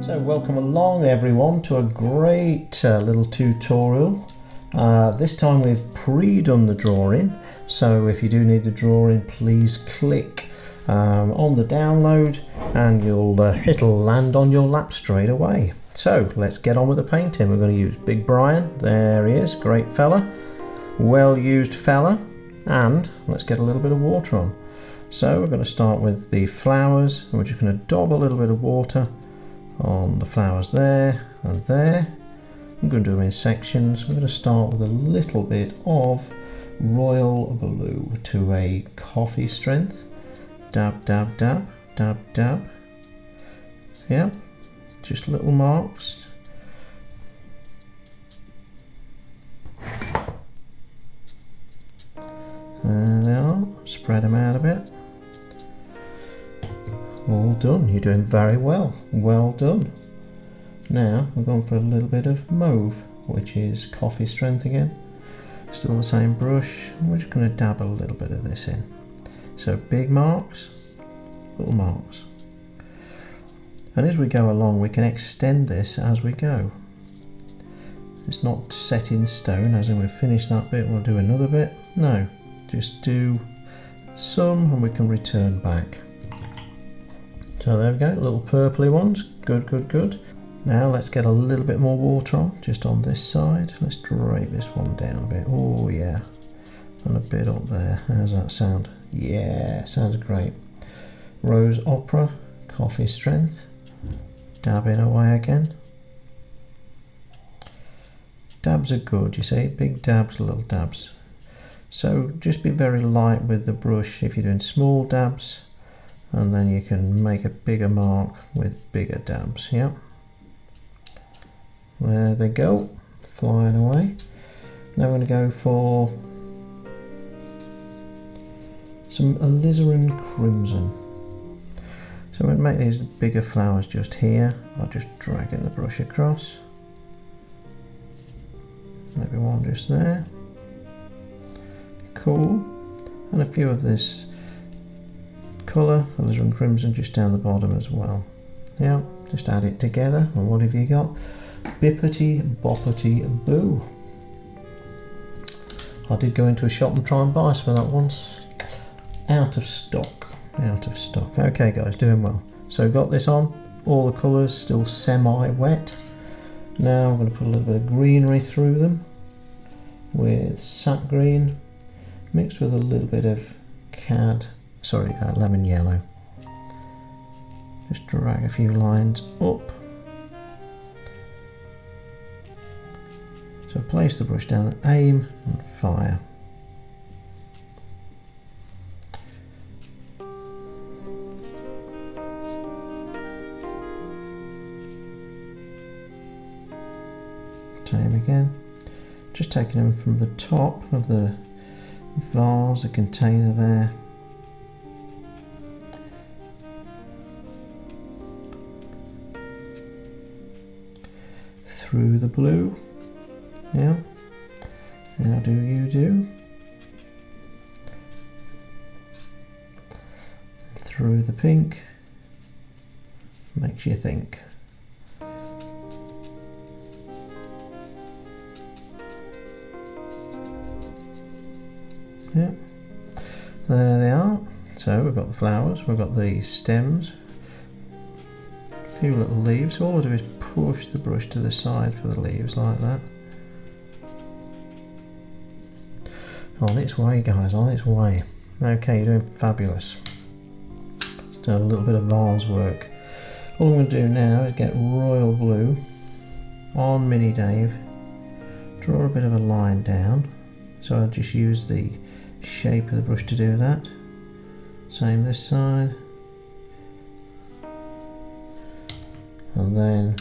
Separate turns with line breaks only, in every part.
So welcome along everyone to a great little tutorial. This time we've pre-done the drawing, so if you do need the drawing, please click on the download and it'll land on your lap straight away. So let's get on with the painting. We're going to use Big Brian. There he is, great fella, well used fella, and let's get a little bit of water on. So we're going to start with the flowers, and we're just going to dab a little bit of water on the flowers there and there. I'm going to do them in sections. We're going to start with a little bit of royal blue to a coffee strength. Dab, dab, dab, dab, dab. Yeah, just little marks. There they are. Spread them out a bit. All done. You're doing very well. Well done. Now we're going for a little bit of mauve, which is coffee strength again. Still the same brush. And we're just going to dab a little bit of this in. So big marks, little marks. And as we go along, we can extend this as we go. It's not set in stone, as in we've finished that bit, we'll do another bit. No, just do some and we can return back. So there we go, little purpley ones, good, good, good. Now let's get a little bit more water on, just on this side. Let's drape this one down a bit, oh yeah. And a bit up there, how's that sound? Yeah, sounds great. Rose Opera, coffee strength. Dabbing away again. Dabs are good, you see, big dabs, little dabs. So just be very light with the brush if you're doing small dabs. And then you can make a bigger mark with bigger dabs. Yeah, there they go, flying away. Now I'm going to go for some Alizerin Crimson. So I'm going to make these bigger flowers just here. I'll just dragging the brush across. Maybe one just there. Cool. And a few of this colour, Alizerin Crimson, just down the bottom as well. Yeah, just add it together. And what have you got? Bippity boppity boo. I did go into a shop and try and buy some of that once. Out of stock. Out of stock. Okay guys, doing well. So got this on. All the colours still semi-wet. Now I'm going to put a little bit of greenery through them with Sap Green mixed with a little bit of lemon yellow. Just drag a few lines up. So place the brush down, aim and fire. Same again. Just taking them from the top of the vase, the container there. Through the blue. Yeah. How do you do? Through the pink. Makes you think. Yeah. There they are. So we've got the flowers, we've got the stems. A few little leaves. All I do is push the brush to the side for the leaves like that. On its way guys, on its way. Okay, you're doing fabulous. Let's do a little bit of vase work. All I'm going to do now is get royal blue on Mini Dave. Draw a bit of a line down. So I'll just use the shape of the brush to do that. Same this side. And then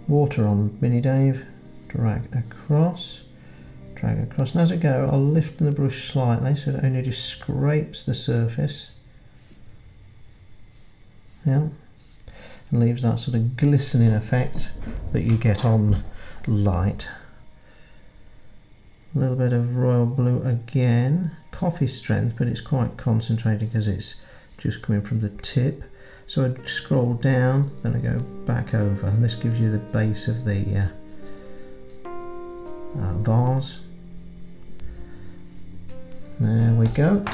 water on Mini Dave, drag across, and as I go I'll lift the brush slightly so it only just scrapes the surface. Yeah, and leaves that sort of glistening effect that you get on light. A little bit of royal blue again, coffee strength, but it's quite concentrated because it's just coming from the tip. So I scroll down, then I go back over, and this gives you the base of the vase. There we go.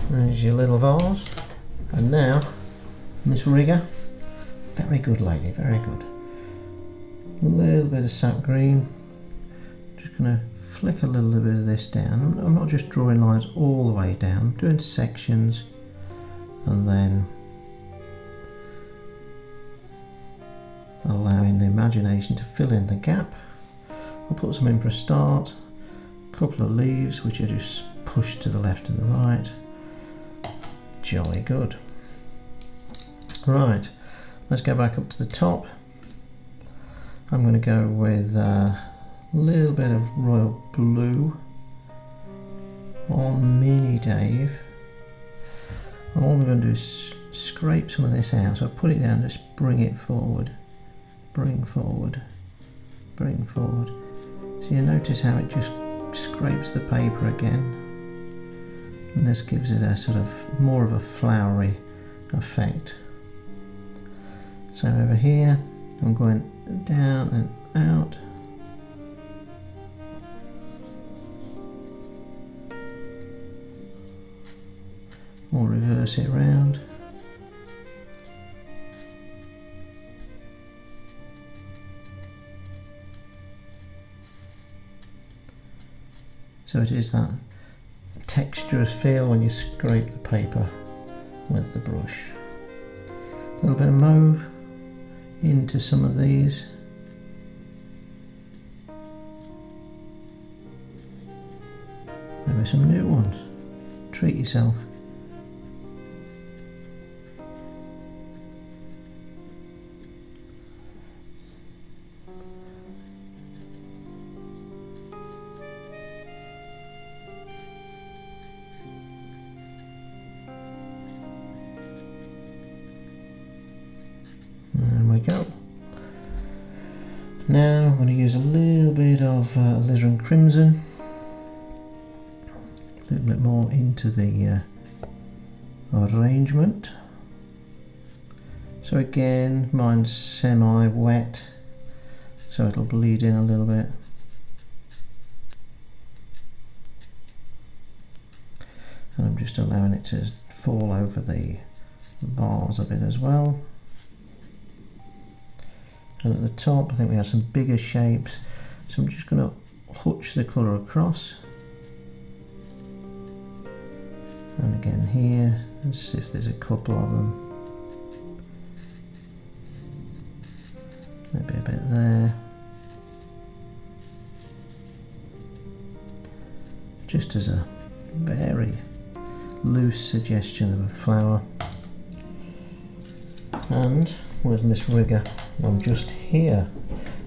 There's your little vase. And now, Miss Rigger, very good lady, very good. A little bit of Sap Green. Just going to flick a little bit of this down. I'm not just drawing lines all the way down, I'm doing sections, and then allowing the imagination to fill in the gap. I'll put some in for a start. A couple of leaves which I just push to the left and the right. Jolly good. Right, let's go back up to the top. I'm going to go with a little bit of royal blue on Mini Dave. And all we're going to do is scrape some of this out. So put it down, just bring it forward. Bring forward. Bring forward. So you notice how it just scrapes the paper again. And this gives it a sort of more of a flowery effect. So over here I'm going down and out. Or reverse it round. So it is that texturous feel when you scrape the paper with the brush. A little bit of mauve into some of these. Maybe some new ones. Treat yourself. Go. Now I'm going to use a little bit of Alizerin Crimson, a little bit more into the arrangement. So again, mine's semi-wet, so it'll bleed in a little bit. And I'm just allowing it to fall over the vase a bit as well. And at the top I think we have some bigger shapes, so I'm just going to hutch the colour across. And again here, let's see if there's a couple of them. Maybe a bit there. Just as a very loose suggestion of a flower. And where's Miss Rigger? I'm just here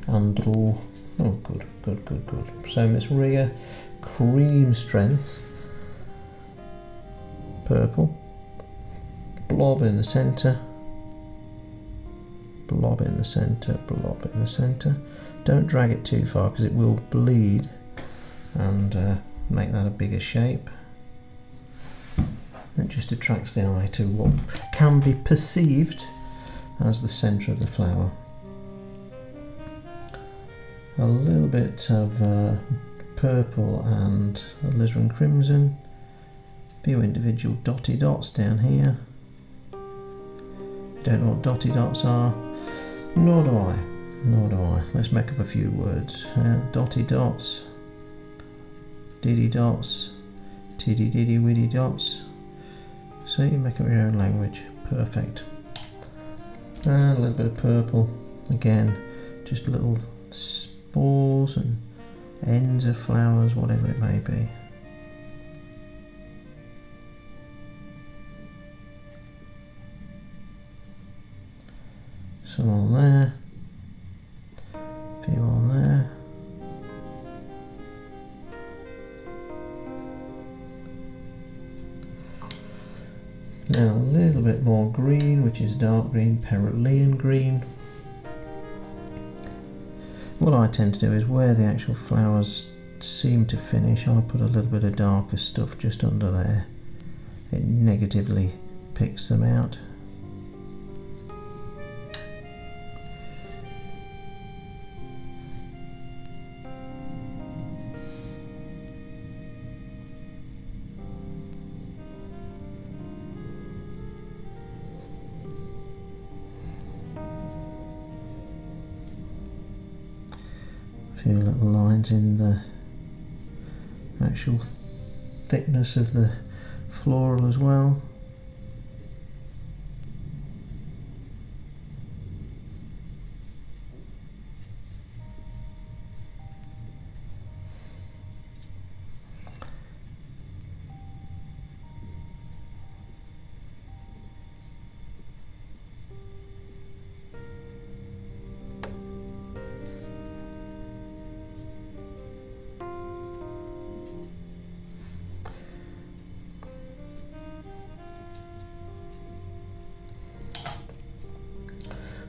and draw. Oh, good, good, good, good. So Miss Rigger, cream strength, purple, blob in the centre, blob in the centre, blob in the centre. Don't drag it too far because it will bleed and make that a bigger shape. It just attracts the eye to what can be perceived as the centre of the flower. A little bit of purple and Alizerin Crimson, a few individual dotty dots down here. Don't know what dotty dots are, nor do I, nor do I. Let's make up a few words. Dotty dots, diddy dots, tiddy diddy widdy dots. So you make up your own language. Perfect. And a little bit of purple, again just little spores and ends of flowers, whatever it may be. Some on there, a few on there. Now a little bit more green, which is dark green, Perylene Green. What I tend to do is where the actual flowers seem to finish, I put a little bit of darker stuff just under there. It negatively picks them out. few little lines in the actual thickness of the floral as well.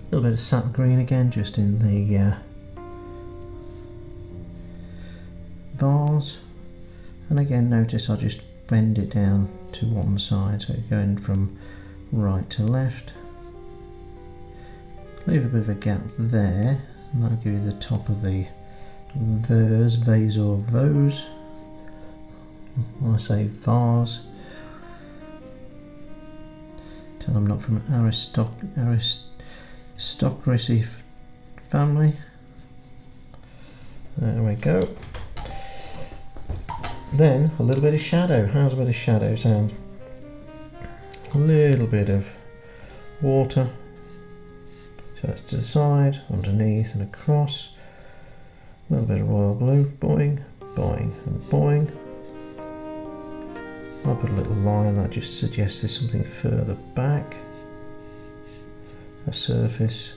A little bit of Sap Green again, just in the vase, and again notice I just bend it down to one side, so going from right to left. Leave a bit of a gap there, and that'll give you the top of the vase or vase. I say vase. Tell I'm not from aristocracy family. There we go. Then a little bit of shadow. How's a bit of shadow sound? A little bit of water. So that's to the side, underneath and across. A little bit of royal blue. Boing, boing and boing. I'll put a little line that just suggests there's something further back. A surface,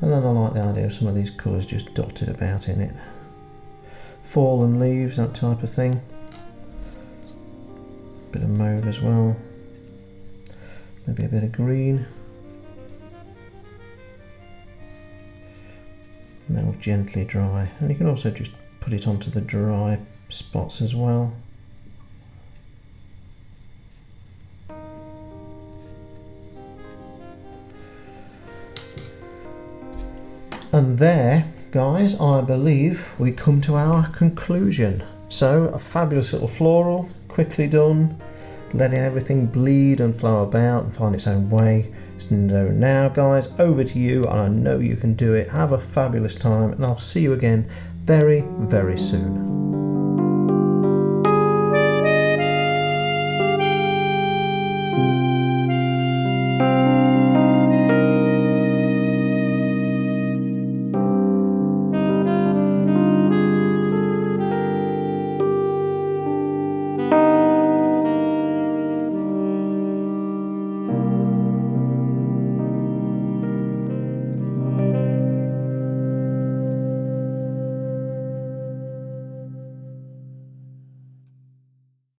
and then I like the idea of some of these colours just dotted about in it. Fallen leaves, that type of thing. Bit of mauve as well, maybe a bit of green. And that will gently dry, and you can also just put it onto the dry spots as well. And there, guys, I believe we come to our conclusion. So, a fabulous little floral, quickly done, letting everything bleed and flow about and find its own way. So now, guys, over to you, and I know you can do it. Have a fabulous time, and I'll see you again very, very soon.